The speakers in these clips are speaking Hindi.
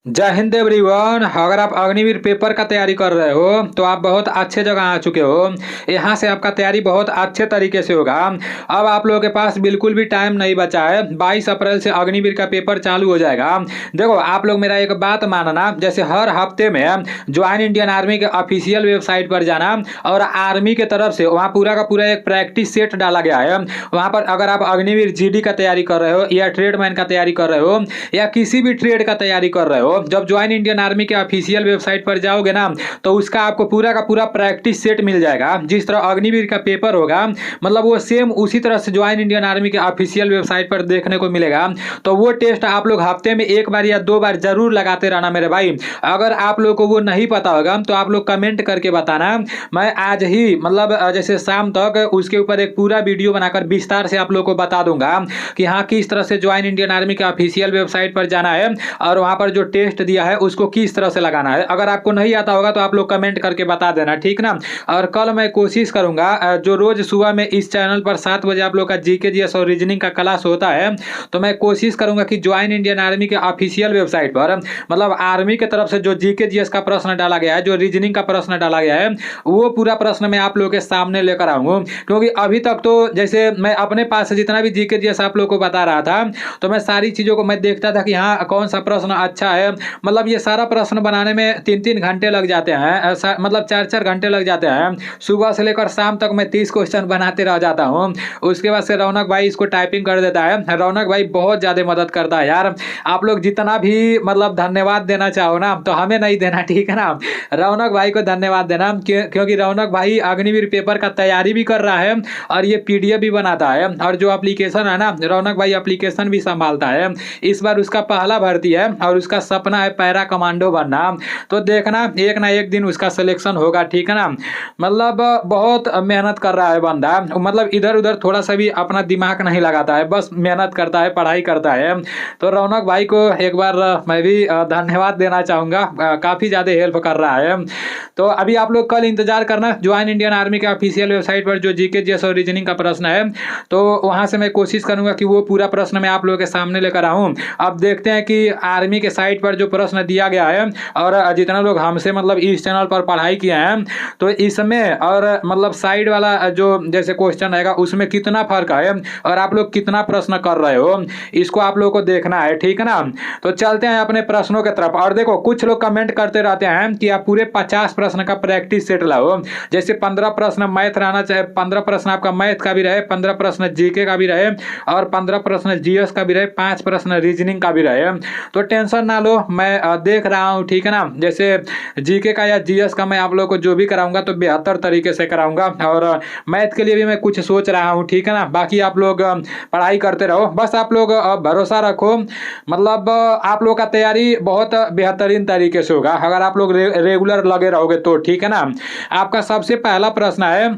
जय हिंद एवरीवन। अगर आप अग्निवीर पेपर का तैयारी कर रहे हो तो आप बहुत अच्छे जगह आ चुके हो। यहाँ से आपका तैयारी बहुत अच्छे तरीके से होगा। अब आप लोगों के पास बिल्कुल भी टाइम नहीं बचा है। 22 अप्रैल से अग्निवीर का पेपर चालू हो जाएगा। देखो आप लोग मेरा एक बात मानना, जैसे हर हफ्ते में ज्वाइन इंडियन आर्मी के ऑफिशियल वेबसाइट पर जाना और आर्मी के तरफ से वहाँ पूरा का पूरा एक प्रैक्टिस सेट डाला गया है। वहाँ पर अगर आप अग्निवीर जीडी का तैयारी कर रहे हो या ट्रेडमैन का तैयारी कर रहे हो या किसी भी ट्रेड का तैयारी कर रहे हो, जब ज्वाइन इंडियन आर्मी के ऑफिशियल वेबसाइट पर जाओगे ना तो उसका आपको पूरा का पूरा प्रैक्टिस सेट मिल जाएगा। जिस तरह अग्निवीर का पेपर होगा मतलब वो सेम उसी तरह से ज्वाइन इंडियन आर्मी के ऑफिशियल वेबसाइट पर देखने को मिलेगा। तो वो टेस्ट आप लोग हफ्ते में एक बार या दो बार जरूर लगाते रहना मेरे भाई। अगर आप लोग को वो नहीं पता होगा तो आप लोग कमेंट करके बताना। मैं आज ही मतलब जैसे शाम तक उसके ऊपर एक पूरा वीडियो बनाकर विस्तार से आप लोग को बता दूंगा कि हाँ किस तरह से ज्वाइन इंडियन आर्मी के ऑफिशियल वेबसाइट पर जाना है और वहां पर जो टेस्ट दिया है उसको किस तरह से लगाना है। अगर आपको नहीं आता होगा तो आप लोग कमेंट करके बता देना, ठीक ना। और कल मैं कोशिश करूंगा जो रोज सुबह में इस चैनल पर 7 बजे आप लोग का जीके जीएस और रीजनिंग का क्लास होता है, तो मैं कोशिश करूंगा कि ज्वाइन इंडियन आर्मी के ऑफिशियल वेबसाइट पर मतलब आर्मी की तरफ से जो जीके जीएस का प्रश्न डाला गया है, जो रीजनिंग का प्रश्न डाला गया है, वो पूरा प्रश्न मैं आप लोग के सामने लेकर आऊंगा। क्योंकि अभी तक तो जैसे मैं अपने पास से जितना भी जीके जीएस आप लोग को बता रहा था तो मैं सारी चीजों को मैं देखता था कि हाँ कौन सा प्रश्न अच्छा है। मतलब ये सारा प्रश्न बनाने में 3-3 घंटे लग जाते हैं, मतलब 4-4 घंटे लग जाते हैं। सुबह से लेकर शाम तक मैं 30 क्वेश्चन बनाते रह जाता हूँ। उसके बाद से रौनक भाई इसको टाइपिंग कर देता है। रौनक भाई बहुत ज़्यादा मदद करता है यार। आप लोग जितना भी मतलब धन्यवाद देना चाहो ना तो हमें नहीं देना, ठीक है ना। रौनक भाई को धन्यवाद देना क्योंकि रौनक भाई अग्निवीर पेपर का तैयारी भी कर रहा है और ये पीडीएफ भी बनाता है। और जो एप्लीकेशन है ना, रौनक भाई एप्लीकेशन भी संभालता है। इस बार उसका पहला भर्ती है और उसका सपना है पैरा कमांडो बनना। तो देखना एक ना एक दिन उसका सिलेक्शन होगा, ठीक है ना। मतलब बहुत मेहनत कर रहा है बंदा, मतलब इधर उधर थोड़ा सा भी अपना दिमाग नहीं लगाता है, बस मेहनत करता है, पढ़ाई करता है। तो रौनक भाई को एक बार मैं भी धन्यवाद देना चाहूँगा, काफ़ी ज़्यादा हेल्प कर रहा है। तो अभी आप लोग कल इंतजार करना ज्वाइन इंडियन आर्मी के ऑफिशियल वेबसाइट पर जो जीके जीएस और रीजनिंग का प्रश्न है, तो वहाँ से मैं कोशिश करूँगा कि वो पूरा प्रश्न मैं आप लोगों के सामने लेकर आऊँ। अब देखते हैं कि आर्मी के साइट पर जो प्रश्न दिया गया है और जितना लोग हमसे मतलब इस चैनल पर पढ़ाई किए हैं तो इसमें और मतलब साइड वाला जो जैसे क्वेश्चन रहेगा उसमें कितना फर्क है और आप लोग कितना प्रश्न कर रहे हो, इसको आप लोगों को देखना है, ठीक है ना। तो चलते हैं अपने प्रश्नों की तरफ। और देखो कुछ लोग कमेंट करते रहते हैं कि आप पूरे 50 प्रश्न का प्रैक्टिस सेट लाओ। जैसे 15 प्रश्न मैथ रहना चाहिए, 15 प्रश्न आपका मैथ का भी रहे, 15 प्रश्न जीके का भी रहे और 15 प्रश्न जीएस का भी रहे, 5 प्रश्न रीजनिंग का भी रहे। तो टेंशन ना लो, मैं देख रहा हूँ, ठीक है ना। जैसे जीके का या जीएस का मैं आप लोग को जो भी कराऊंगा तो बेहतर तरीके से कराऊंगा और मैथ के लिए भी मैं कुछ सोच रहा हूँ, ठीक है ना। बाकी आप लोग पढ़ाई करते रहो, बस आप लोग भरोसा रखो। मतलब आप लोग का तैयारी बहुत बेहतरीन तरीके से होगा अगर आप लोग रेगुलर लगे रहोगे तो, ठीक है ना। आपका सबसे पहला प्रश्न है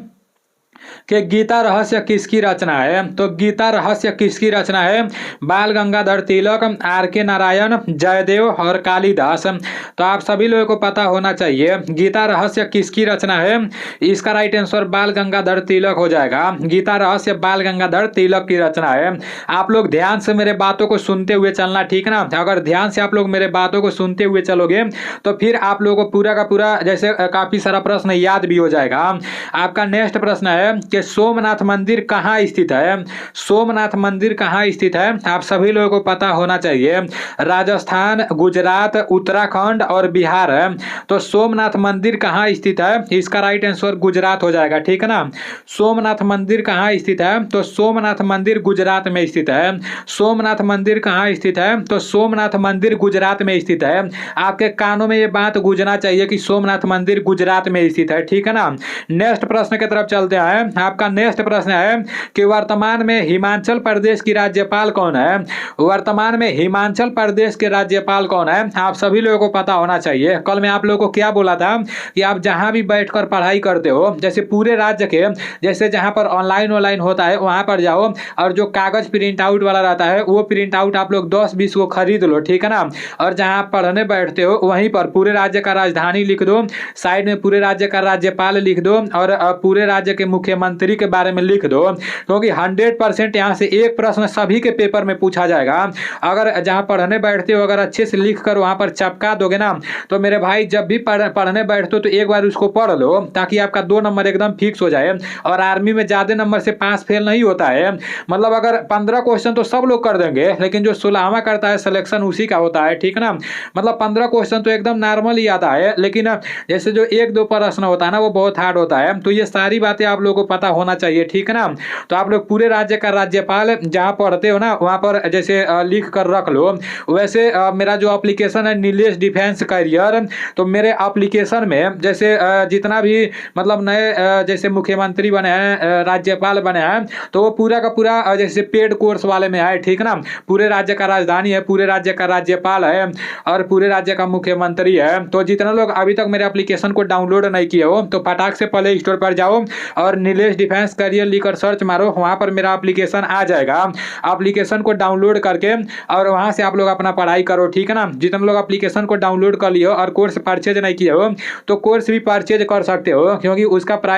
कि गीता रहस्य किसकी रचना है। तो गीता रहस्य किसकी रचना है? बाल गंगाधर तिलक, आर के नारायण, जयदेव और कालिदास। तो आप सभी लोगों को पता होना चाहिए गीता रहस्य किसकी रचना है। इसका राइट आंसर बाल गंगाधर तिलक हो जाएगा। गीता रहस्य बाल गंगाधर तिलक की रचना है। आप लोग ध्यान से मेरे बातों को सुनते हुए चलना, ठीक है ना। अगर ध्यान से आप लोग मेरे बातों को सुनते हुए चलोगे तो फिर आप लोगों को पूरा का पूरा जैसे काफी सारा प्रश्न याद भी हो जाएगा। आपका नेक्स्ट प्रश्न है कि सोमनाथ मंदिर कहाँ स्थित है। सोमनाथ मंदिर कहाँ स्थित है आप सभी लोगों को पता होना चाहिए। राजस्थान, गुजरात, उत्तराखंड और बिहार है। तो सोमनाथ मंदिर कहाँ स्थित है? इसका राइट आंसर गुजरात हो जाएगा, ठीक है ना। सोमनाथ मंदिर कहाँ स्थित है? तो सोमनाथ मंदिर गुजरात में स्थित है। सोमनाथ मंदिर कहाँ स्थित है? तो सोमनाथ मंदिर गुजरात में स्थित है। आपके कानों में ये बात गूंजना चाहिए कि सोमनाथ मंदिर गुजरात में स्थित है, ठीक है ना। नेक्स्ट प्रश्न की तरफ चलते हैं। आपका नेक्स्ट प्रश्न है कि वर्तमान में हिमाचल प्रदेश की राज्यपाल कौन है। वर्तमान में हिमाचल प्रदेश के राज्यपाल कौन है आप सभी लोगों को पता होना चाहिए। कल मैं आप लोगों को क्या बोला था कि आप जहां भी बैठकर पढ़ाई करते हो, जैसे पूरे राज्य के जैसे जहां पर ऑनलाइन होता है वहां पर जाओ और जो कागज प्रिंट आउट वाला रहता है वो प्रिंट आउट आप लोग 10-20 को खरीद लो, ठीक है ना। और जहां पढ़ने बैठते हो वहीं पर पूरे राज्य का राजधानी लिख दो, साइड में पूरे राज्य का राज्यपाल लिख दो और पूरे राज्य के मुख्य मुख्यमंत्री के बारे में लिख दो, क्योंकि 100% यहाँ से एक प्रश्न सभी के पेपर में पूछा जाएगा। अगर जहाँ पढ़ने बैठते हो अगर अच्छे से लिख कर वहाँ पर चपका दोगे ना, तो मेरे भाई जब भी पढ़ने बैठते हो तो एक बार उसको पढ़ लो, ताकि आपका 2 नंबर एकदम फिक्स हो जाए। और आर्मी में ज़्यादा नंबर से पास फेल नहीं होता है। मतलब अगर 15 क्वेश्चन तो सब लोग कर देंगे, लेकिन जो 16वां करता है सिलेक्शन उसी का होता है, ठीक है ना। मतलब 15 क्वेश्चन तो एकदम नॉर्मल ही आता है, लेकिन जैसे जो 1-2 प्रश्न होता है ना वो बहुत हार्ड होता है। तो ये सारी बातें आप लोगों को पता होना चाहिए, ठीक है ना। तो आप लोग पूरे राज्य का राज्यपाल जहाँ पढ़ते हो ना वहाँ पर जैसे लिख कर रख लो। वैसे मेरा जो एप्लीकेशन है नीलेश डिफेंस करियर, तो मेरे एप्लीकेशन में जैसे जितना भी मतलब नए जैसे मुख्यमंत्री बने हैं, राज्यपाल बने हैं, तो वो पूरा का पूरा जैसे पेड कोर्स वाले में है, ठीक है ना। पूरे राज्य का राजधानी है, पूरे राज्य का राज्यपाल है और पूरे राज्य का मुख्यमंत्री है। तो जितना लोग अभी तक मेरे एप्लीकेशन को डाउनलोड नहीं किए हो तो फटाक से प्ले स्टोर पर जाओ और नीलेश डिफेंस करियर लिखकर सर्च मारो, वहाँ पर मेरा एप्लीकेशन आ जाएगा। एप्लीकेशन को डाउनलोड करके और वहाँ से आप लोग अपना पढ़ाई करो, ठीक है ना। जितने लोग एप्लीकेशन को डाउनलोड कर लिए हो और कोर्स परचेज नहीं किए हो तो कोर्स भी परचेज कर सकते हो, क्योंकि उसका प्राइस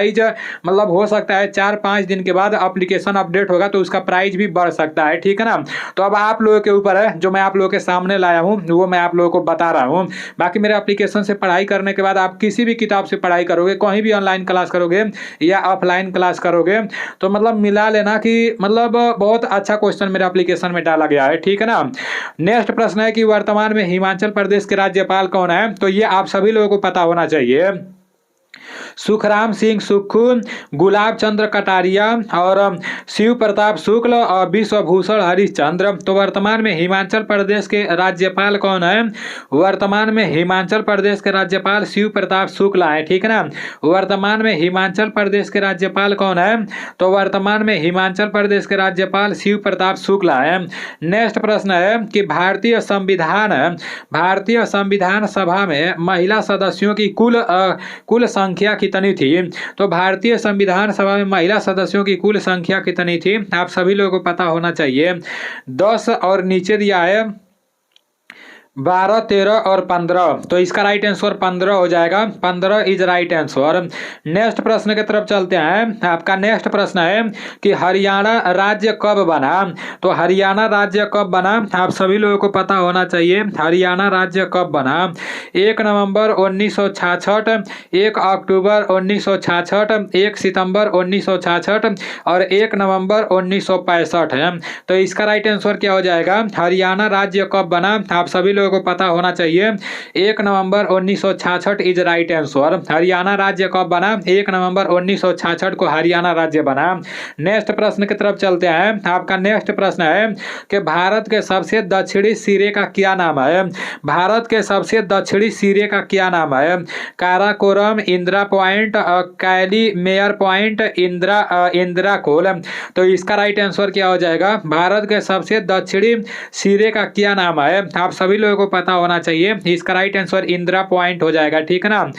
मतलब हो सकता है 4-5 दिन के बाद एप्लीकेशन अपडेट होगा तो उसका प्राइस भी बढ़ सकता है, ठीक है ना। तो अब आप लोगों के ऊपर है, जो मैं आप लोगों के सामने लाया हूँ वो मैं आप लोगों को बता रहा हूँ। बाकी मेरे एप्लीकेशन से पढ़ाई करने के बाद आप किसी भी किताब से पढ़ाई करोगे, कहीं भी ऑनलाइन क्लास करोगे या ऑफलाइन क्लास करोगे, तो मतलब मिला लेना कि मतलब बहुत अच्छा क्वेश्चन मेरे एप्लीकेशन में डाला गया है, ठीक है ना। नेक्स्ट प्रश्न है कि वर्तमान में हिमाचल प्रदेश के राज्यपाल कौन है, तो ये आप सभी लोगों को पता होना चाहिए। सुखराम सिंह सुक्खू, गुलाब चंद्र कटारिया और शिव प्रताप शुक्ल और विश्वभूषण हरिश्चंद्र। तो वर्तमान में हिमाचल प्रदेश के राज्यपाल कौन है? वर्तमान में हिमाचल प्रदेश के राज्यपाल शिव प्रताप शुक्ल है, ठीक है ना। वर्तमान में हिमाचल प्रदेश के राज्यपाल कौन है? तो वर्तमान में हिमाचल प्रदेश के राज्यपाल शिव प्रताप शुक्ल है। नेक्स्ट प्रश्न है कि भारतीय संविधान सभा में महिला सदस्यों की कुल संख्या कितनी थी? तो भारतीय संविधान सभा में महिला सदस्यों की कुल संख्या कितनी थी? आप सभी लोगों को पता होना चाहिए। 10 और नीचे दिया है 12, 13 और 15। तो इसका राइट आंसर 15 हो जाएगा। 15 इज राइट आंसर। नेक्स्ट प्रश्न की तरफ चलते हैं। आपका नेक्स्ट प्रश्न है कि हरियाणा राज्य कब बना? तो हरियाणा राज्य कब बना? आप सभी लोगों को पता होना चाहिए हरियाणा राज्य कब बना। 1 नवंबर 1966, 1 अक्टूबर 1966, 1 सितंबर 1966 और 1 नवंबर 1965 है। तो इसका राइट आंसर क्या हो जाएगा? हरियाणा राज्य कब बना? आप सभी लोगों को पता होना चाहिए 1 नवंबर 1966 इज राइट आंसर। हरियाणा राज्य कब बना? 1 नवंबर 1966 को हरियाणा राज्य बना। नेक्स्ट प्रश्न की तरफ चलते हैं। आपका नेक्स्ट प्रश्न है कि भारत के सबसे दक्षिणी सिरे का क्या नाम है? भारत के सबसे दक्षिणी सिरे का क्या नाम है? काराकोरम, इंदिरा पॉइंट, कैली मेयर पॉइंट, इंदिरा कोल। तो इसका राइट आंसर क्या हो जाएगा? भारत के सबसे दक्षिणी सिरे का क्या नाम है? आप सभी लोगों को पता होना चाहिए। इसका राइट आंसर इंदिरा पॉइंट हो जाएगा, ठीक है ना।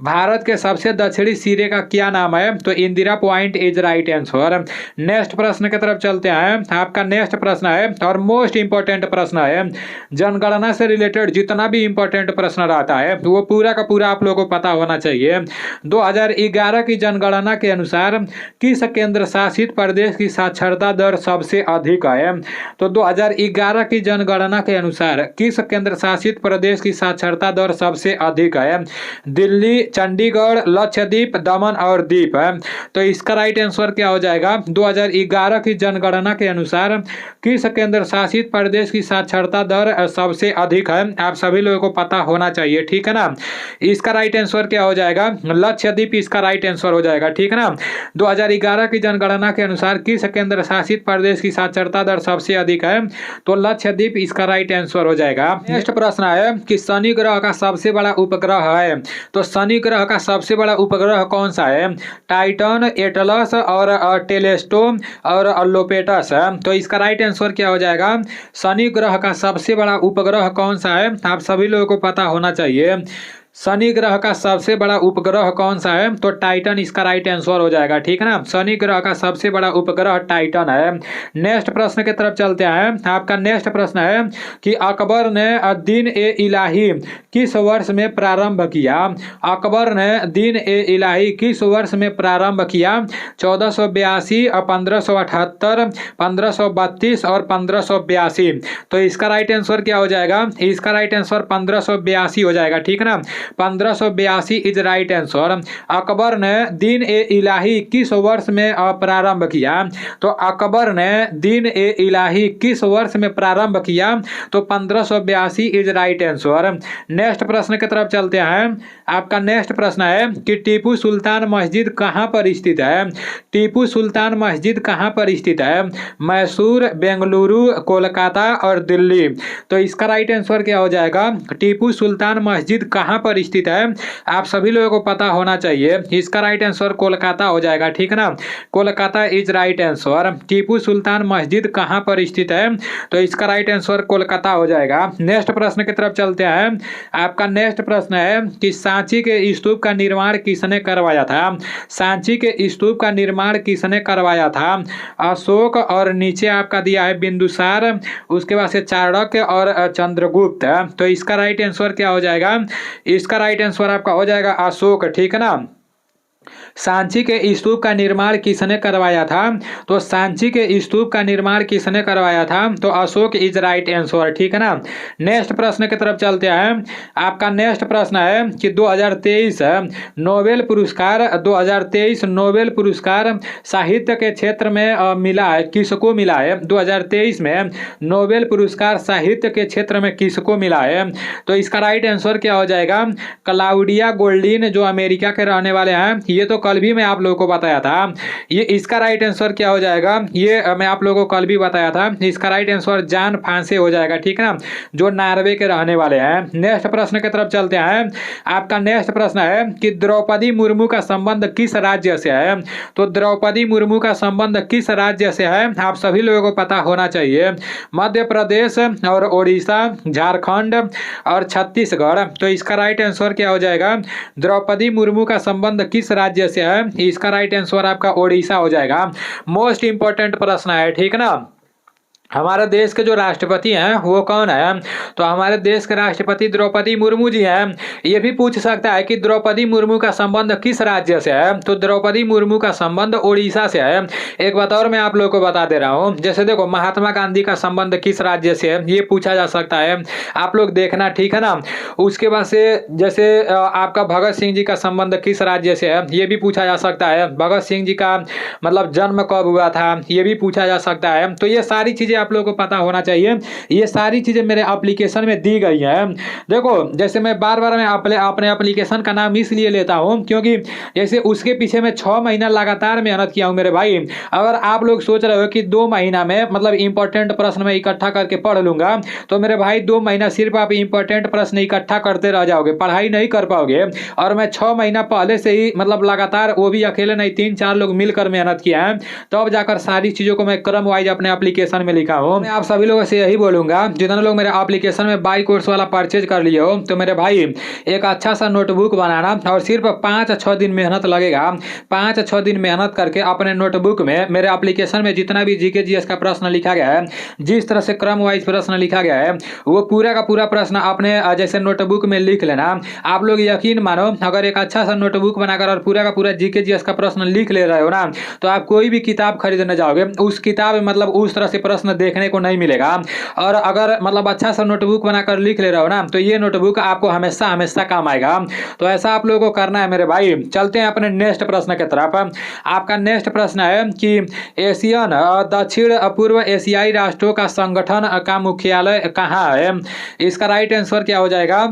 भारत के सबसे दक्षिणी सिरे का क्या नाम है? तो Indira point is right answer. Next प्रश्न की तरफ चलते हैं। आपका नेक्स्ट प्रश्न है और मोस्ट इंपॉर्टेंट प्रश्न है। जनगणना से रिलेटेड जितना भी इंपॉर्टेंट प्रश्न रहता है वो पूरा का पूरा आप लोगों को पता होना चाहिए। 2011 की जनगणना के अनुसार किस केंद्र शासित प्रदेश की साक्षरता दर सबसे अधिक है? तो 2011 की जनगणना के अनुसार किस केंद्र शासित प्रदेश की साक्षरता दर सबसे अधिक है? दिल्ली, चंडीगढ़, लक्षद्वीप, दमन और दीप है। तो इसका राइट आंसर क्या हो जाएगा? 2011 की जनगणना के अनुसार किस केंद्र शासित प्रदेश की साक्षरता दर सबसे अधिक है? आप सभी लोगों को पता होना चाहिए, ठीक है ना। इसका राइट आंसर क्या हो जाएगा? लक्षद्वीप इसका राइट आंसर हो जाएगा, ठीक है ना। 2011 की जनगणना के अनुसार किस केंद्र शासित प्रदेश की साक्षरता दर सबसे अधिक है? तो लक्षद्वीप इसका राइट आंसर हो जाएगा। नेक्स्ट प्रश्न है कि शनि ग्रह का सबसे बड़ा उपग्रह है। तो शनि ग्रह का सबसे बड़ा उपग्रह कौन सा है? टाइटन, एटलस और टेलेस्टो और लोपेटस है। तो इसका राइट आंसर क्या हो जाएगा? शनि ग्रह का सबसे बड़ा उपग्रह कौन सा है? आप सभी लोगों को पता होना चाहिए। शनि ग्रह का सबसे बड़ा उपग्रह कौन सा है? तो टाइटन इसका राइट आंसर हो जाएगा, ठीक है ना। शनि ग्रह का सबसे बड़ा उपग्रह टाइटन है। नेक्स्ट प्रश्न की तरफ चलते हैं। आपका नेक्स्ट प्रश्न है कि अकबर ने दिन ए इलाही किस वर्ष में प्रारंभ किया? अकबर ने दिन ए इलाही किस वर्ष में प्रारंभ किया? 1482, 1578, 1532 और 1582। तो इसका राइट आंसर क्या हो जाएगा? इसका राइट आंसर 1582 हो जाएगा, ठीक है ना। 1582 इज राइट आंसर। अकबर ने दिन ए इलाही किस वर्ष में प्रारंभ किया? तो अकबर ने दिन ए इलाही किस वर्ष में प्रारंभ किया? तो 1582 इज राइट आंसर। नेक्स्ट प्रश्न की तरफ चलते हैं। आपका नेक्स्ट प्रश्न है कि टीपू सुल्तान मस्जिद कहां पर स्थित है? टीपू सुल्तान मस्जिद कहां पर स्थित है? मैसूर, बेंगलुरु, कोलकाता और दिल्ली। तो इसका राइट आंसर क्या हो जाएगा? टीपू सुल्तान मस्जिद कहां पर स्थित है? आप सभी लोगों को पता होना चाहिए। इसका राइट आंसर कोलकाता हो जाएगा, ठीक है ना। Kolkata is right answer. Tipu Sultan मस्जिद कहां पर स्थित है? तो इसका राइट आंसर कोलकाता हो जाएगा। नेक्स्ट प्रश्न की तरफ चलते हैं। आपका नेक्स्ट प्रश्न है कि सांची के स्तूप का निर्माण किसने करवाया था? सांची के स्तूप का निर्माण किसने करवाया था? अशोक, और नीचे आपका दिया है बिंदुसार, उसके बाद से चाणक्य और चंद्रगुप्त। तो इसका राइट आंसर क्या हो जाएगा? इसका राइट आंसर आपका हो जाएगा अशोक, ठीक है ना। सांची के स्तूप का निर्माण किसने करवाया था? तो सांची के स्तूप का निर्माण किसने करवाया था? तो अशोक इज राइट आंसर, ठीक है ना। नेक्स्ट प्रश्न की तरफ चलते हैं। आपका नेक्स्ट प्रश्न है कि 2023 नोबेल पुरस्कार 2023 नोबेल पुरस्कार साहित्य के क्षेत्र में मिला है, किसको मिला है? 2023 में नोबेल पुरस्कार साहित्य के क्षेत्र में किसको मिला है? तो इसका राइट आंसर क्या हो जाएगा? क्लाउडिया गोल्डीन, जो अमेरिका के रहने वाले हैं। ये तो कल भी मैं आप लोगों को बताया था। ये इसका राइट आंसर क्या हो जाएगा? ये मैं आप लोगों को कल भी बताया था। इसका राइट आंसर जान फांसे हो जाएगा, ठीक है ना, जो नॉर्वे के रहने वाले हैं। नेक्स्ट प्रश्न की तरफ चलते हैं। आपका नेक्स्ट प्रश्न है कि द्रौपदी मुर्मू का संबंध किस राज्य से है? तो द्रौपदी मुर्मू का संबंध किस राज्य से है? आप सभी लोगों को पता होना चाहिए। मध्य प्रदेश और उड़ीसा, झारखंड और छत्तीसगढ़। तो इसका राइट आंसर क्या हो जाएगा? द्रौपदी मुर्मू का संबंध किस राज्य से है? इसका राइट आंसर आपका ओडिशा हो जाएगा। मोस्ट इंपॉर्टेंट प्रश्न है, ठीक है ना। हमारे देश के जो राष्ट्रपति हैं वो कौन है? तो हमारे देश के राष्ट्रपति द्रौपदी मुर्मू जी हैं। ये भी पूछ सकता है कि द्रौपदी मुर्मू का संबंध किस राज्य से है? तो द्रौपदी मुर्मू का संबंध उड़ीसा से है। एक बात और मैं आप लोगों को बता दे रहा हूँ। जैसे देखो, महात्मा गांधी का संबंध किस राज्य से है, ये पूछा जा सकता है। आप लोग देखना, ठीक है ना। उसके बाद से जैसे आपका भगत सिंह जी का संबंध किस राज्य से है, ये भी पूछा जा सकता है। भगत सिंह जी का मतलब जन्म कब हुआ था, ये भी पूछा जा सकता है। तो ये सारी चीजें आप लोगों को पता होना चाहिए। ये सारी चीजें मेरे एप्लीकेशन में दी गई हैं। देखो, जैसे मैं बार बार मैं अपने एप्लीकेशन का नाम इसलिए लेता हूं क्योंकि जैसे उसके पीछे मैं 6 महीना लगातार मेहनत किया हूं मेरे भाई। अगर आप लोग सोच रहे हो कि 2 महीना में मतलब इंपॉर्टेंट प्रश्न में इकट्ठा करके पढ़ लूंगा, तो मेरे भाई 2 महीना सिर्फ आप इंपॉर्टेंट प्रश्न इकट्ठा करते रह जाओगे, पढ़ाई नहीं कर पाओगे। और मैं 6 महीना पहले से ही मतलब लगातार, वो भी अकेले नहीं, 3-4 लोग मिलकर मेहनत किया है, तब जाकर सारी चीजों को मैं क्रम वाइज अपने एप्लीकेशन में लिखा हूं। मैं आप सभी लोगों से यही बोलूंगा, जितने लोग मेरे एप्लीकेशन में बाई कोर्स वाला परचेज कर लिए हो, तो मेरे भाई एक अच्छा सा नोटबुक बनाना, और सिर्फ 5-6 दिन मेहनत लगेगा। 5-6 दिन मेहनत करके अपने नोटबुक में मेरे एप्लीकेशन में जितना भी जीके जीएस का प्रश्न लिखा गया है, जिस तरह से क्रम वाइज प्रश्न लिखा गया है, वो पूरा का पूरा प्रश्न अपने जैसे नोटबुक में लिख लेना। आप लोग यकीन मानो, अगर एक अच्छा सा नोटबुक बनाकर और पूरा का पूरा जीके जीएस का प्रश्न लिख ले रहे हो ना, तो आप कोई भी किताब खरीदने जाओगे, उस किताब में मतलब उस तरह से प्रश्न देखने को नहीं मिलेगा। और अगर मतलब अच्छा सा नोटबुक बनाकर लिख ले रहे हो ना, तो ये नोटबुक आपको हमेशा हमेशा काम आएगा। तो ऐसा आप लोगों को करना है मेरे भाई। चलते हैं अपने नेक्स्ट प्रश्न की तरफ। आपका नेक्स्ट प्रश्न है कि एशियन दक्षिण पूर्व एशियाई राष्ट्रों का संगठन का मुख्यालय कहाँ है? इसका राइट आंसर क्या हो जाएगा?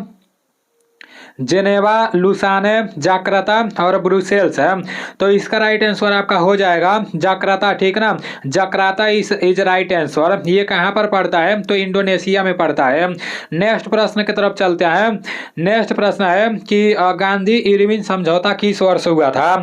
जेनेवा, लुसाने, जाकर्ता और ब्रुसेल्स है। तो इसका राइट आंसर आपका हो जाएगा जाकर्ता, ठीक ना। Jakarta is right answer. ये कहाँ पर पड़ता है? तो इंडोनेशिया में पड़ता है। नेक्स्ट प्रश्न की तरफ चलते हैं। नेक्स्ट प्रश्न है कि गांधी इरविन समझौता किस वर्ष हुआ था?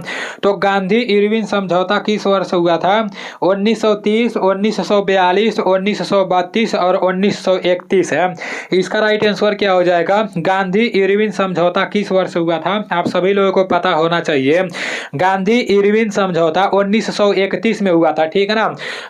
तो गांधी इरविन समझौता किस वर्ष हुआ था? 1930, 1942, 1932 और 1931 है। इसका राइट आंसर क्या हो जाएगा? गांधी इरविन समझौता समझौता किस वर्ष हुआ था? आप सभी लोगों को पता होना चाहिए। गांधी इरविन समझौता 1931 में हुआ था, ठीक है ना।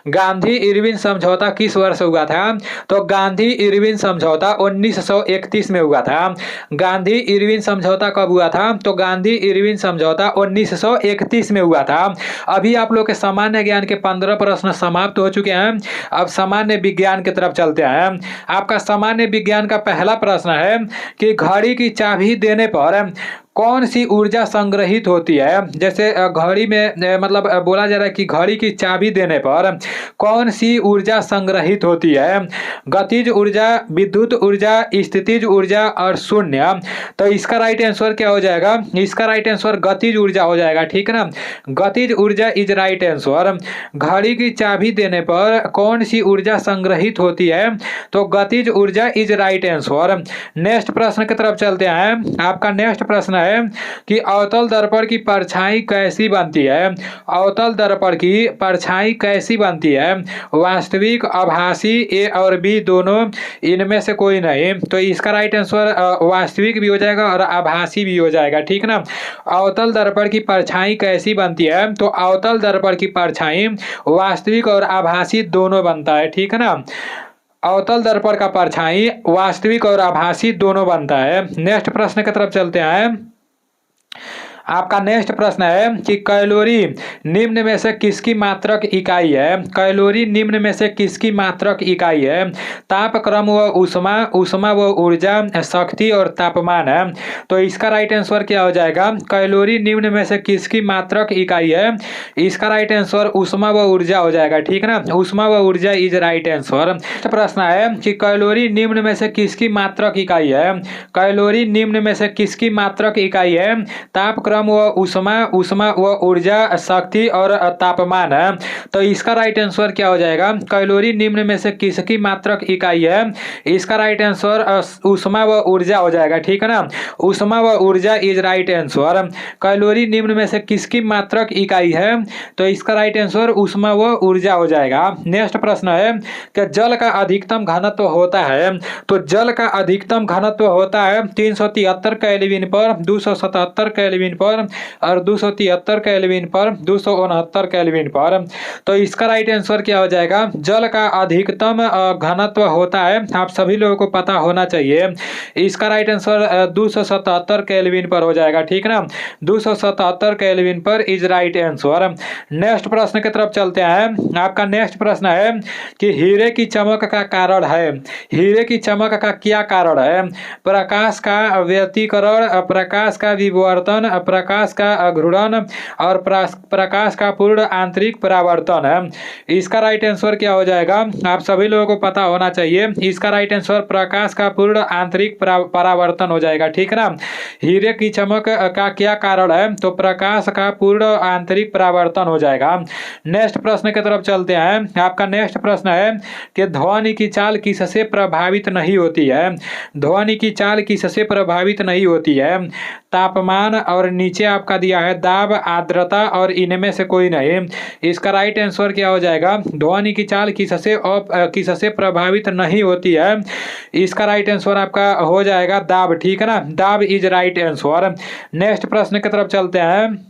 गांधी इरविन समझौता किस वर्ष हुआ था? तो गांधी इरविन समझौता 1931 में हुआ था। गांधी इरविन समझौता कब हुआ था? तो गांधी इरविन समझौता 1931 में हुआ था। अभी आप लोग के सामान्य ज्ञान के 15 प्रश्न समाप्त हो चुके हैं। अब सामान्य विज्ञान की तरफ चलते हैं। आपका सामान्य विज्ञान का पहला प्रश्न है कि घड़ी की चाबी देने पर कौन सी ऊर्जा संग्रहित होती है? जैसे घड़ी में मतलब बोला जा रहा है कि घड़ी की चाबी देने पर कौन सी ऊर्जा संग्रहित होती है? गतिज ऊर्जा, विद्युत ऊर्जा, स्थितिज ऊर्जा और शून्य। तो इसका राइट आंसर क्या हो जाएगा? इसका राइट आंसर गतिज ऊर्जा हो जाएगा, ठीक है ना। गतिज ऊर्जा इज राइट आंसर। घड़ी की चाबी देने पर कौन सी ऊर्जा संग्रहित होती है? तो गतिज ऊर्जा इज राइट आंसर। नेक्स्ट प्रश्न की तरफ चलते हैं। आपका नेक्स्ट प्रश्न है कि अवतल दर्पण की परछाई कैसी बनती है? अवतल दर्पण की परछाई कैसी बनती है? वास्तविक, आभासी, ए और बी दोनों, इनमें से कोई नहीं। तो इसका राइट आंसर वास्तविक भी हो जाएगा और आभासी भी हो जाएगा, ठीक ना। अवतल दर्पण की परछाई कैसी बनती है? तो अवतल दर्पण की परछाई वास्तविक और आभासी दोनों बनता है, ठीक है ना। अवतल दर्पण का परछाई वास्तविक और आभासी दोनों बनता है। नेक्स्ट प्रश्न की तरफ चलते हैं। आपका नेक्स्ट प्रश्न है कि कैलोरी निम्न में से किसकी मात्रक इकाई है? कैलोरी निम्न में से किसकी मात्रक इकाई है? तापक्रम व ऊष्मा, ऊष्मा व ऊर्जा, शक्ति और तापमान है। तो इसका राइट आंसर क्या हो जाएगा? कैलोरी निम्न में से किसकी मात्रक इकाई है? इसका राइट आंसर ऊष्मा व ऊर्जा हो जाएगा, ठीक है ना। ऊष्मा व ऊर्जा इज राइट आंसर। प्रश्न है कि कैलोरी निम्न में से किसकी मात्रक इकाई है? कैलोरी निम्न में से किसकी मात्रक इकाई है? तापक्रम व ऊष्मा, ऊष्मा व ऊर्जा, शक्ति और तापमान है। तो इसका राइट आंसर क्या हो जाएगा? कैलोरी निम्न में से किसकी मात्रक इकाई है? इसका राइट आंसर ऊष्मा व ऊर्जा हो जाएगा, ठीक है ना। ऊष्मा व ऊर्जा इज राइट आंसर। कैलोरी निम्न में से किसकी मात्रक इकाई है? तो इसका राइट आंसर ऊष्मा व ऊर्जा हो जाएगा। नेक्स्ट प्रश्न है कि जल का अधिकतम घनत्व होता है? तो जल का अधिकतम घनत्व होता है 373 केल्विन पर, 277 केल्विन पर और 273 केल्विन पर, 269 केल्विन पर। तो इसका राइट आंसर क्या हो जाएगा? जल का अधिकतम घनत्व होता है, आप सभी लोगों को पता होना चाहिए। इसका राइट आंसर 277 केल्विन पर हो जाएगा, ठीक है ना। 277 केल्विन पर इज राइट आंसर। नेक्स्ट प्रश्न की तरफ चलते हैं। आपका नेक्स्ट प्रश्न है कि हीरे की चमक का कारण है। हीरे की चमक का क्या कारण है? प्रकाश का व्यतिकरण, प्रकाश का विवर्तन, प्रकाश का घूर्णन और प्रकाश का पूर्ण आंतरिक परावर्तन है। इसका राइट आंसर क्या हो जाएगा? आप सभी लोगों को पता होना चाहिए। इसका राइट आंसर प्रकाश का पूर्ण आंतरिक परावर्तन हो जाएगा, ठीक है ना। हीरे की चमक का क्या कारण है? तो प्रकाश का पूर्ण आंतरिक परावर्तन हो जाएगा। नेक्स्ट प्रश्न की तरफ चलते हैं। आपका नेक्स्ट प्रश्न है कि ध्वनि की चाल किससे प्रभावित नहीं होती है? ध्वनि की चाल किससे प्रभावित नहीं होती है? तापमान और नीचे आपका दिया है दाब, आर्द्रता और इनमें से कोई नहीं। इसका राइट आंसर क्या हो जाएगा? ध्वनि की चाल किससे प्रभावित नहीं होती है? इसका राइट आंसर आपका हो जाएगा दाब, ठीक है ना। दाब इज राइट आंसर। नेक्स्ट प्रश्न की तरफ चलते हैं।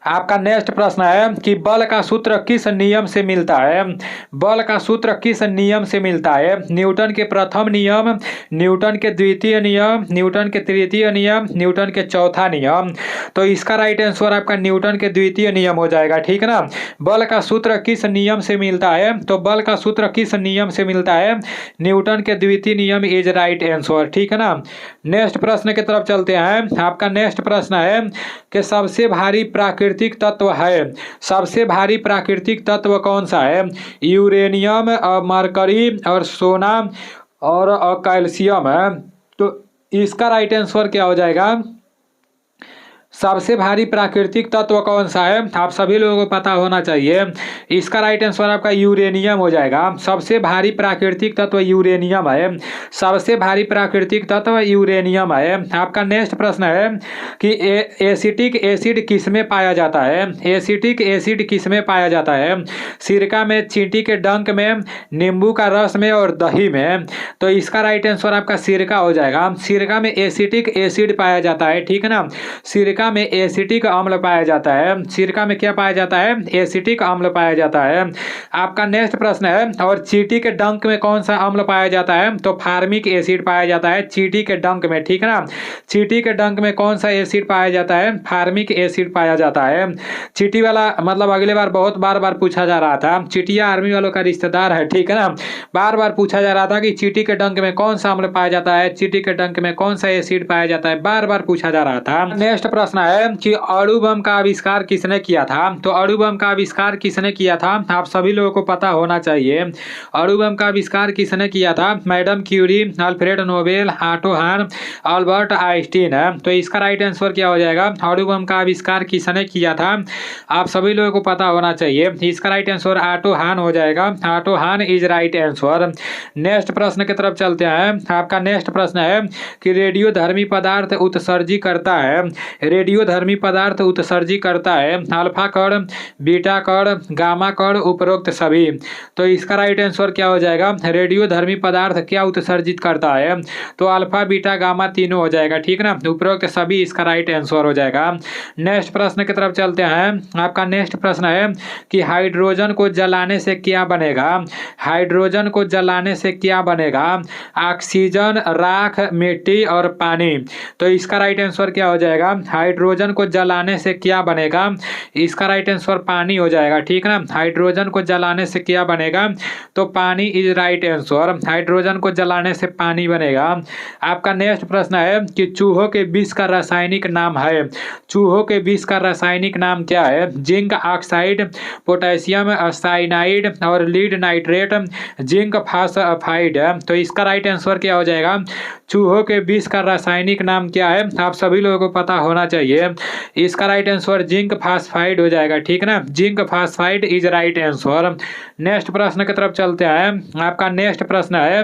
आपका नेक्स्ट प्रश्न है कि बल का सूत्र किस नियम से मिलता है? बल का सूत्र किस नियम से मिलता है? न्यूटन के प्रथम नियम, न्यूटन के द्वितीय नियम, न्यूटन के तृतीय नियम, न्यूटन के चौथा नियम। तो इसका राइट आंसर आपका न्यूटन के द्वितीय नियम हो जाएगा, ठीक है ना। बल का सूत्र किस नियम से मिलता है? तो बल का सूत्र किस नियम से मिलता है? न्यूटन के द्वितीय नियम इज राइट आंसर, ठीक है ना। नेक्स्ट प्रश्न की तरफ चलते हैं। आपका नेक्स्ट प्रश्न है कि सबसे भारी प्राकृतिक तत्व है। सबसे भारी प्राकृतिक तत्व कौन सा है? यूरेनियम, मरकरी और सोना और कैल्शियम है। तो इसका राइट आंसर क्या हो जाएगा? सबसे भारी प्राकृतिक तत्व कौन सा है? आप सभी लोगों को पता होना चाहिए। इसका राइट आंसर आपका यूरेनियम हो जाएगा। सबसे भारी प्राकृतिक तत्व यूरेनियम है। सबसे भारी प्राकृतिक तत्व यूरेनियम है। आपका नेक्स्ट प्रश्न है कि एसिटिक एसिड किस में पाया जाता है? एसिटिक एसिड किस में पाया जाता है? सिरका में, चींटी के डंक में, नींबू का रस में और दही में। तो इसका राइट आंसर आपका सिरका हो जाएगा। सिरका में एसिटिक एसिड पाया जाता है, ठीक है ना। सिरका में एसिटिक अम्ल पाया जाता है। सिरका में क्या पाया जाता है? एसिटिक अम्ल पाया जाता है। आपका नेक्स्ट प्रश्न है, और चींटी के डंक में कौन सा अम्ल पाया जाता है? तो फार्मिक एसिड पाया जाता है चींटी के डंक में, ठीक है ना। चींटी के डंक में कौन सा एसिड पाया जाता है? फार्मिक एसिड पाया जाता है। चींटी वाला मतलब अगले बार बहुत बार बार पूछा जा रहा था। चींटियां आर्मी वालों का रिश्तेदार है, ठीक है ना। बार बार पूछा जा रहा था कि चींटी के डंक में कौन सा अम्ल पाया जाता है, चींटी के डंक में कौन सा एसिड पाया जाता है, बार बार पूछा जा रहा था। नेक्स्ट प्रश्न है कि अणु बम का आविष्कार किसने किया था? तो अणु बम का आविष्कार किसने किया था? आप सभी लोगों को पता होना चाहिए। अणु बम का आविष्कार किसने किया था? Madam Curie, Alfred Nobel, Otto Hahn, Albert Einstein है। तो इसका राइट आंसर क्या हो जाएगा? अणु बम का आविष्कार किसने किया था? आप सभी लोगों को पता होना चाहिए। इसका राइट आंसर ऑटो हान हो जाएगा। ऑटो हान इज राइट आंसर। नेक्स्ट प्रश्न की तरफ चलते हैं। आपका नेक्स्ट प्रश्न है कि रेडियोधर्मी पदार्थ उत्सर्जी करता है। रेडियोधर्मी पदार्थ उत्सर्जी करता है अल्फा कण, बीटा कण, गामा कण, उपरोक्त सभी। तो इसका राइट आंसर क्या हो जाएगा? रेडियोधर्मी पदार्थ क्या उत्सर्जित करता है? तो अल्फा, बीटा, गामा तीनों हो जाएगा, ठीक ना। उपरोक्त सभी इसका राइट आंसर हो जाएगा। नेक्स्ट प्रश्न की तरफ चलते हैं। आपका नेक्स्ट प्रश्न है कि हाइड्रोजन को जलाने से क्या बनेगा? हाइड्रोजन को जलाने से क्या बनेगा? ऑक्सीजन, राख, मिट्टी और पानी। तो इसका राइट आंसर क्या हो जाएगा? हाइड्रोजन को जलाने से क्या बनेगा? इसका राइट आंसर पानी हो जाएगा, ठीक ना। हाइड्रोजन को जलाने से क्या बनेगा? तो पानी इज राइट आंसर। हाइड्रोजन को जलाने से पानी बनेगा। आपका नेक्स्ट प्रश्न है कि चूहों के विष का रासायनिक नाम है। चूहों के विष का रासायनिक नाम क्या है? जिंक ऑक्साइड, पोटेशियम साइनाइड और लीड नाइट्रेट, जिंक फास्फाइड। तो इसका राइट आंसर क्या हो जाएगा? चूहों के विष का रासायनिक नाम क्या है? आप सभी लोगों को पता होना चाहिए। इसका राइट आंसर जिंक फास्फाइड हो जाएगा, ठीक ना। Zinc phosphide is right answer. Next प्रश्न की तरफ चलते हैं। आपका नेक्स्ट प्रश्न है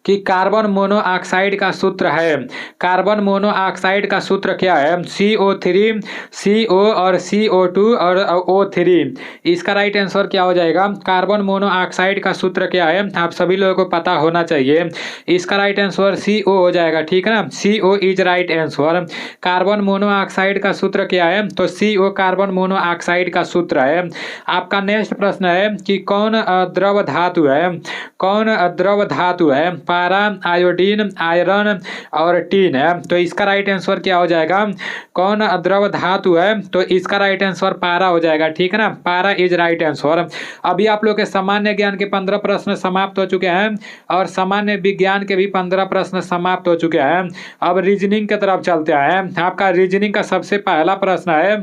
कि कार्बन मोनोऑक्साइड का सूत्र है। कार्बन मोनोऑक्साइड का सूत्र क्या है? CO3, CO और CO2 और O3। इसका राइट आंसर क्या हो जाएगा? कार्बन मोनोऑक्साइड का सूत्र क्या है? आप सभी लोगों को पता होना चाहिए। इसका राइट आंसर CO हो जाएगा, ठीक है ना। CO is right answer. Carbon monoxide का सूत्र क्या है? तो CO कार्बन मोनोऑक्साइड का सूत्र है। आपका नेक्स्ट प्रश्न है कि कौन द्रव धातु है? कौन द्रव धातु है? पारा, आयोडीन, आयरन और टीन है। तो इसका राइट आंसर क्या हो जाएगा? कौन द्रव धातु है? तो इसका राइट आंसर पारा हो जाएगा, ठीक है ना। पारा इज राइट आंसर। अभी आप लोग के सामान्य ज्ञान के 15 प्रश्न समाप्त हो चुके हैं और सामान्य विज्ञान के भी 15 प्रश्न समाप्त हो चुके हैं। अब रीजनिंग की तरफ चलते हैं। आपका रीजनिंग का सबसे पहला प्रश्न है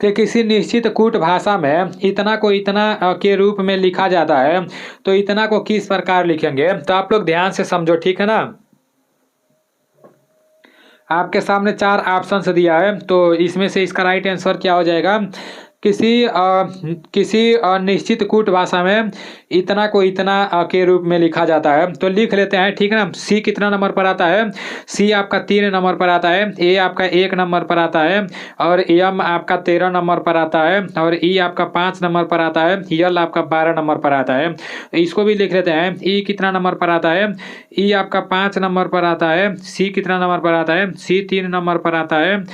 कि किसी निश्चित कूट भाषा में इतना को इतना के रूप में लिखा जाता है, तो इतना को किस प्रकार लिखेंगे? तो आप लोग ध्यान से समझो, ठीक है ना। आपके सामने 4 ऑप्शंस दिया है, तो इसमें से इसका राइट आंसर क्या हो जाएगा? किसी निश्चित कूट भाषा में इतना को इतना के रूप में लिखा जाता है। तो लिख लेते हैं, ठीक है ना। सी कितना नंबर पर आता है? सी आपका 3 नंबर पर आता है। ए आपका 1 नंबर पर आता है और एम आपका 13 नंबर पर आता है और ई आपका 5 नंबर पर आता है। यल आपका 12 नंबर पर आता है। इसको भी लिख लेते हैं। ई कितना नंबर पर आता है? ई आपका 5 नंबर पर आता है। सी कितना नंबर पर आता है? सी 3 नंबर पर आता है।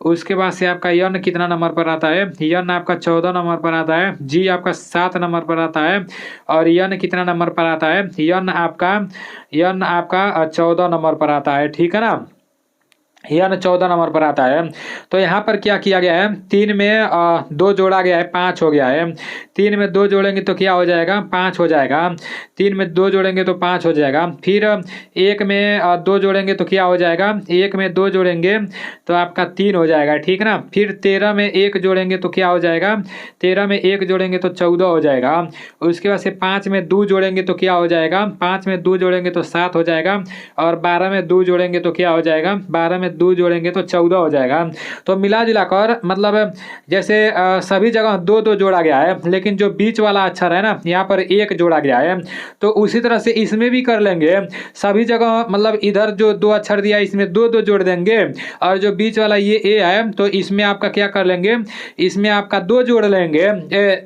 उसके बाद से आपका यन कितना नंबर पर आता है? यन आपका 14 नंबर पर आता है। जी आपका 7 नंबर पर आता है और यन कितना नंबर पर आता है? यन आपका 14 नंबर पर आता है, ठीक है ना। यन 14 नंबर पर आता है। तो यहाँ पर क्या किया गया है? 3 में 2 जोड़ा गया है, 5 हो गया है। 3 में 2 जोड़ेंगे तो क्या हो जाएगा? 5 हो जाएगा। 3 में 2 जोड़ेंगे तो 5 हो जाएगा। फिर 1 में 2 जोड़ेंगे तो क्या हो जाएगा? 1 में 2 जोड़ेंगे तो आपका 3 हो जाएगा, ठीक ना। फिर 13 में 1 जोड़ेंगे तो क्या हो जाएगा? 13 में 1 जोड़ेंगे तो 14 हो जाएगा। उसके बाद से 5 में 2 जोड़ेंगे तो क्या हो जाएगा? 5 में 2 जोड़ेंगे तो 7 हो जाएगा और 12 में 2 जोड़ेंगे तो क्या हो जाएगा? 12 में में 2 जोड़ेंगे तो 14 हो जाएगा। तो मिला जुला कर मतलब जैसे सभी जगह 2-2 जोड़ा गया है, लेकिन जो बीच वाला अक्षर है ना यहाँ पर 1 जोड़ा गया है। तो उसी तरह से इसमें भी कर लेंगे, सभी जगह मतलब इधर जो 2 अक्षर दिया है इसमें 2-2 जोड़ देंगे, और जो बीच वाला ये ए है तो इसमें आपका क्या कर लेंगे, इसमें आपका 2 जोड़ लेंगे।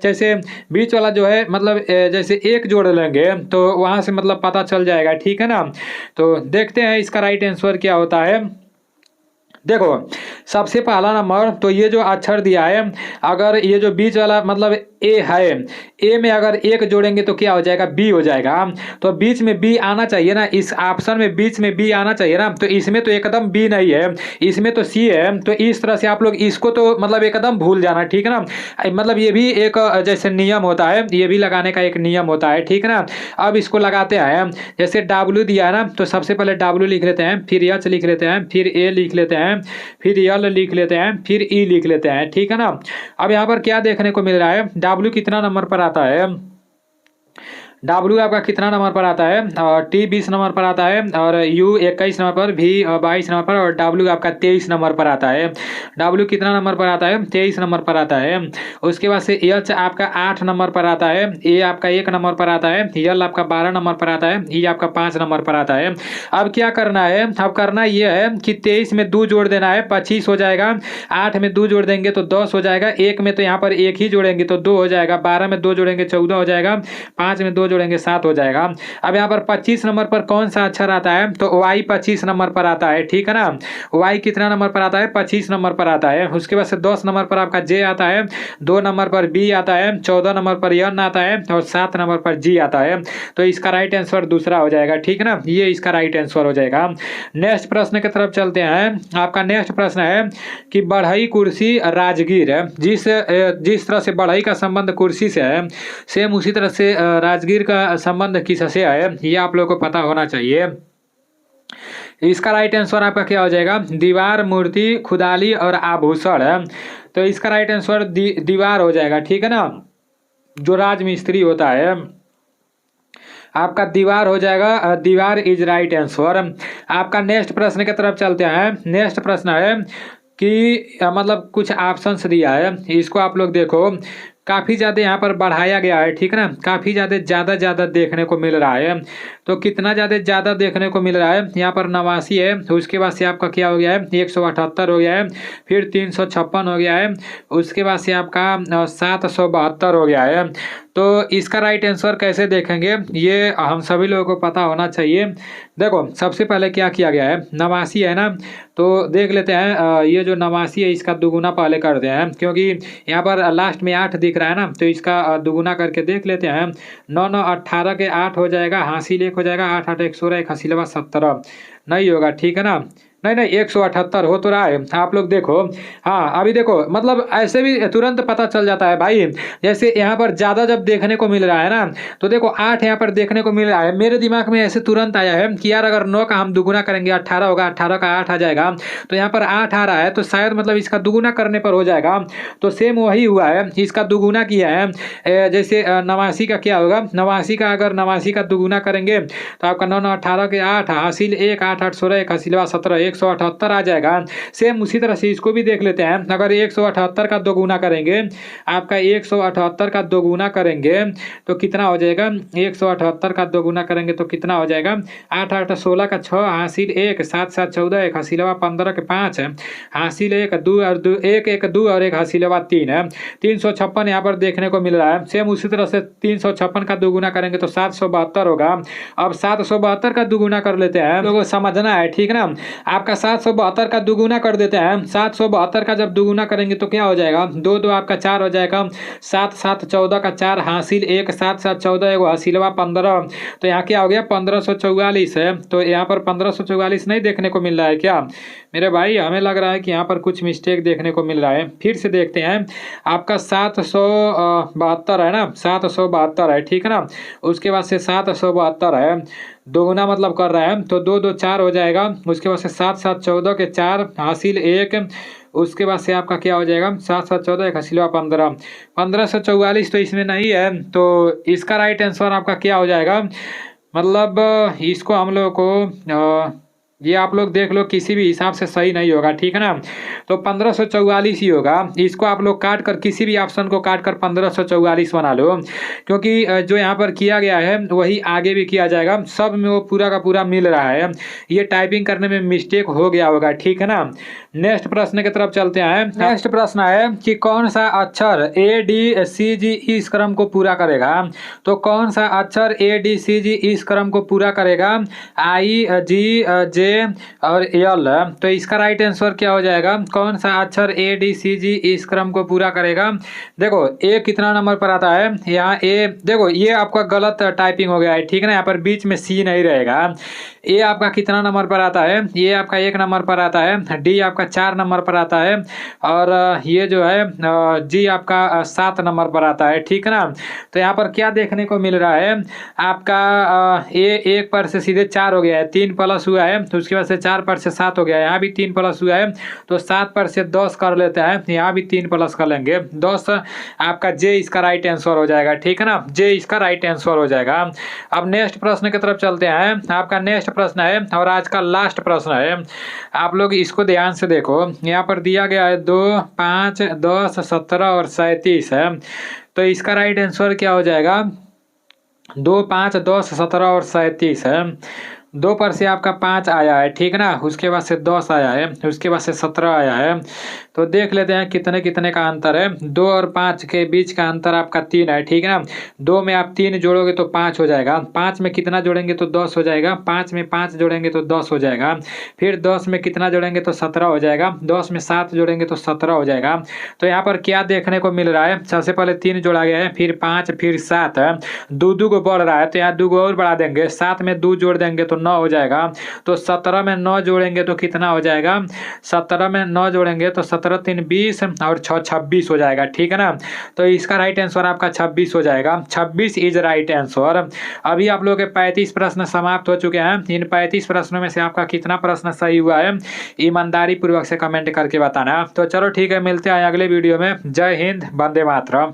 जैसे बीच वाला जो है मतलब जैसे 1 जोड़ लेंगे तो वहाँ से मतलब पता चल जाएगा, ठीक है ना। तो देखते हैं इसका राइट आंसर क्या होता है। देखो सबसे पहला नंबर तो ये जो अक्षर दिया है, अगर ये जो बीच वाला मतलब ए है, ए में अगर 1 जोड़ेंगे तो क्या हो जाएगा, बी हो जाएगा। तो बीच में बी आना चाहिए ना, इस ऑप्शन में बीच में बी आना चाहिए ना, तो इसमें तो एकदम बी नहीं है, इसमें तो सी है। तो इस तरह से आप लोग इसको तो मतलब एकदम भूल जाना, ठीक है ना। मतलब ये भी एक जैसे नियम होता है, ये भी लगाने का एक नियम होता है, ठीक है ना। अब इसको लगाते हैं, जैसे डब्ल्यू दिया है ना, तो सबसे पहले डब्ल्यू लिख लेते हैं, फिर एच लिख लेते हैं, फिर ए लिख लेते हैं, फिर यल लिख लेते हैं, फिर ई लिख लेते हैं, ठीक है ना। अब यहाँ पर क्या देखने को मिल रहा है, डब्ल्यू कितना नंबर पर आता है, डब्ल्यू आपका कितना नंबर पर आता है, और टी 20 नंबर पर आता है, और यू 21 नंबर पर, वी 22 नंबर पर, और डब्ल्यू आपका 23 नंबर पर आता है। डब्ल्यू कितना नंबर पर आता है, 23 नंबर पर आता है। उसके बाद से एच आपका 8 नंबर पर आता है, ए आपका 1 नंबर पर आता है, यल आपका 12 नंबर पर आता है, ई आपका 5 नंबर पर आता है। अब क्या करना है, अब करना यह है कि 23 में 2 जोड़ देना है, 25 हो जाएगा। 8 में 2 जोड़ देंगे तो 10 हो जाएगा, 1 में तो यहाँ पर 1 ही जोड़ेंगे तो 2 हो जाएगा, 12 में 2 जोड़ेंगे 14 हो जाएगा, 5 में 2 जोड़ेंगे 7 हो जाएगा। अब यहाँ पर 25 नंबर पर कौन सा अक्षर आता है, तो y 25 नंबर पर आता है, ठीक है ना। y कितना नंबर पर आता है, 25 नंबर पर आता है। उसके बाद से 10 नंबर पर आपका j आता है, 2 नंबर पर b आता है, 14 नंबर पर n आता है, और 7 नंबर पर g आता है। तो इसका राइट आंसर दूसरा हो जाएगा, ठीक है ना, ये इसका राइट आंसर हो जाएगा। नेक्स्ट प्रश्न की तरफ चलते हैं। आपका नेक्स्ट प्रश्न है कि बढ़ई कुर्सी राजगीर है, जिस तरह से बढ़ई का संबंध कुर्सी से है, सेम उसी तरह से राजगीर का संबंध किससे है, ये आप लोगों को पता होना चाहिए। इसका राइट आंसर आपका क्या हो जाएगा, दीवार, मूर्ति, खुदाली और आभूषण है। तो इसका राइट आंसर दीवार हो जाएगा, ठीक है ना। जो राजमिस्त्री होता है आपका दीवार हो जाएगा, दीवार इज राइट आंसर। आपका नेक्स्ट प्रश्न की तरफ चलते हैं। नेक्स्ट प्रश्न है कि मतलब कुछ ऑप्शंस दिया है, इसको आप लोग देखो, काफ़ी ज़्यादा यहाँ पर बढ़ाया गया है, ठीक है ना, काफ़ी ज़्यादा देखने को मिल रहा है। तो कितना ज़्यादा देखने को मिल रहा है, यहाँ पर 89 है, उसके बाद से आपका क्या हो गया है, 178 हो गया है, फिर 356 हो गया है, उसके बाद से आपका 772 हो गया है। तो इसका राइट आंसर कैसे देखेंगे, ये हम सभी लोगों को पता होना चाहिए। देखो सबसे पहले क्या किया गया है, 89 है ना, तो देख लेते हैं, ये जो 89 है इसका दुगुना पहले करते हैं, क्योंकि यहाँ पर लास्ट में 8 दिख रहा है ना, तो इसका दुगुना करके देख लेते हैं। 9 9 18 के 8 हो जाएगा, हासिल 1 हो जाएगा, 8 8 116, 1 हासिलवा 17 नहीं होगा, ठीक है ना। नहीं 178 हो तो रहा है, आप लोग देखो। हाँ अभी देखो मतलब ऐसे भी तुरंत पता चल जाता है भाई, जैसे यहाँ पर ज़्यादा जब देखने को मिल रहा है ना, तो देखो 8 यहाँ पर देखने को मिल रहा है, मेरे दिमाग में ऐसे तुरंत आया है कि यार अगर 9 का हम दुगुना करेंगे 18 होगा, 18 का 8 आ जाएगा, तो यहाँ पर 8 आ रहा है, तो शायद मतलब इसका दुगुना करने पर हो जाएगा। तो सेम वही हुआ है, इसका दुगुना किया है। जैसे 89 का क्या होगा, 89 का अगर 89 का दुगुना करेंगे तो आपका 9 9 18 के 8 हासिल 1 8 8 16 1 हासिलवा 17 178 आ जाएगा। सेम उसी तरह से इसको भी देख लेते हैं, अगर 178 का दोगुना करेंगे, आपका 178 का दोगुना करेंगे तो कितना हो जाएगा, 178 का दोगुना करेंगे तो कितना हो जाएगा, 8 8 16 का 6 हासिल 1 7 7 14 1 हासिलवा 15 के 5 है, हासिल 1 2 और 2 1 1 2 और 1 हासिलवा 3 है। 356 यहाँ पर देखने को मिल रहा है। सेम उसी तरह से 356 का दोगुना करेंगे तो 772 होगा। अब 772 का दोगुना कर लेते हैं, लोगों को समझना है, ठीक है ना। आपका 772 का दुगुना कर देते हैं। 772 का जब दुगुना करेंगे तो क्या हो जाएगा, 2 2 आपका 4 हो जाएगा, 7 7 14 का 4 हासिल 1 7 7 14 1 हासिलवा 15। तो यहाँ क्या हो गया, 1544 है। तो यहाँ पर 1544 नहीं देखने को मिल रहा है क्या मेरे भाई, हमें लग रहा है कि यहाँ पर कुछ मिस्टेक देखने को मिल रहा है। फिर से देखते हैं, आपका 772 है ना, 772 है, ठीक है ना। उसके बाद से 772 है, दोगुना मतलब कर रहा है तो 2 2 4 हो जाएगा। उसके बाद से 7 7 14 के 4 हासिल 1, उसके बाद से आपका क्या हो जाएगा, 7 7 14 1 हासिलवा 15। 1544 तो इसमें नहीं है, तो इसका राइट आंसर आपका क्या हो जाएगा, मतलब इसको हम लोग को ये आप लोग देख लो, किसी भी हिसाब से सही नहीं होगा, ठीक है ना। तो 1544 ही होगा। इसको आप लोग काट कर, किसी भी ऑप्शन को काट कर 1544 बना लो, क्योंकि जो यहाँ पर किया गया है वही आगे भी किया जाएगा, सब में वो पूरा का पूरा मिल रहा है। ये टाइपिंग करने में मिस्टेक हो गया होगा, ठीक है ना। नेक्स्ट प्रश्न की तरफ चलते हैं। नेक्स्ट प्रश्न है कि कौन सा अक्षर ADCG इस क्रम को पूरा करेगा। तो कौन सा अक्षर ADCG इस क्रम को पूरा करेगा, IGJ और L। तो इसका राइट आंसर क्या हो जाएगा, कौन सा अक्षर ADCG इस क्रम को पूरा करेगा। देखो ए कितना नंबर पर आता है, यहाँ ए देखो ये आपका गलत टाइपिंग हो गया है, ठीक है ना। यहाँ पर बीच में C नहीं रहेगा। ए आपका कितना नंबर पर आता है, ये आपका 1 नंबर पर आता है। डी आपका 4 नंबर पर आता है। और ये जो है जी आपका 7 नंबर पर आता है, ठीक है ना। तो यहाँ पर क्या देखने को मिल रहा है आपका, ए 1 पर से सीधे 4 हो गया है, 3 प्लस हुआ है, तो उसके बाद से 4 पर से 7 हो गया है, यहाँ भी 3 प्लस हुआ है, तो 7 पर से 10 कर लेते हैं, यहाँ भी 3 प्लस कर लेंगे 10। आपका जे इसका राइट आंसर हो जाएगा, ठीक है ना। जे इसका राइट आंसर हो जाएगा। अब नेक्स्ट प्रश्न की तरफ चलते हैं। आपका नेक्स्ट प्रश्न है और आज का लास्ट प्रश्न है, आप लोग इसको ध्यान से देखो। यहाँ पर दिया गया है 2, 5, 10, 17 और 37 है। तो इसका राइट आंसर क्या हो जाएगा, 2, 5, 10, 17 और 37 है। 2 पर से आपका 5 आया है, ठीक है ना, उसके बाद से 10 आया है, उसके बाद से 17 आया है। तो देख लेते हैं कितने कितने का अंतर है। 2 और 5 के बीच का अंतर आपका 3 है, ठीक है ना। 2 में आप 3 जोड़ोगे तो 5 हो जाएगा, 5 में कितना जोड़ेंगे तो 10 हो जाएगा, 5 में 5 जोड़ेंगे तो 10 हो जाएगा, फिर 10 में कितना जोड़ेंगे तो 17 हो जाएगा, 10 में 7 जोड़ेंगे तो 17 हो जाएगा। तो यहाँ पर क्या देखने को मिल रहा है, सबसे पहले 3 जोड़ा गया है, फिर 5, फिर 7 है, 2 को बढ़ रहा है, तो यहाँ 2 को और बढ़ा देंगे, 7 में 2 जोड़ देंगे तो 9 हो जाएगा। तो 17 में 9 जोड़ेंगे तो कितना हो जाएगा, 17 में 9 जोड़ेंगे तो 17 3 20 और 6 26 हो जाएगा, ठीक है ना। तो इसका राइट आंसर आपका 26 हो जाएगा, 26 इज राइट आंसर। अभी आप लोगों के 35 प्रश्न समाप्त हो चुके हैं। इन 35 प्रश्नों में से आपका कितना प्रश्न सही हुआ है, ईमानदारी पूर्वक से कमेंट करके बताना। तो चलो ठीक है, मिलते हैं अगले वीडियो में। जय हिंद, वंदे मातरम।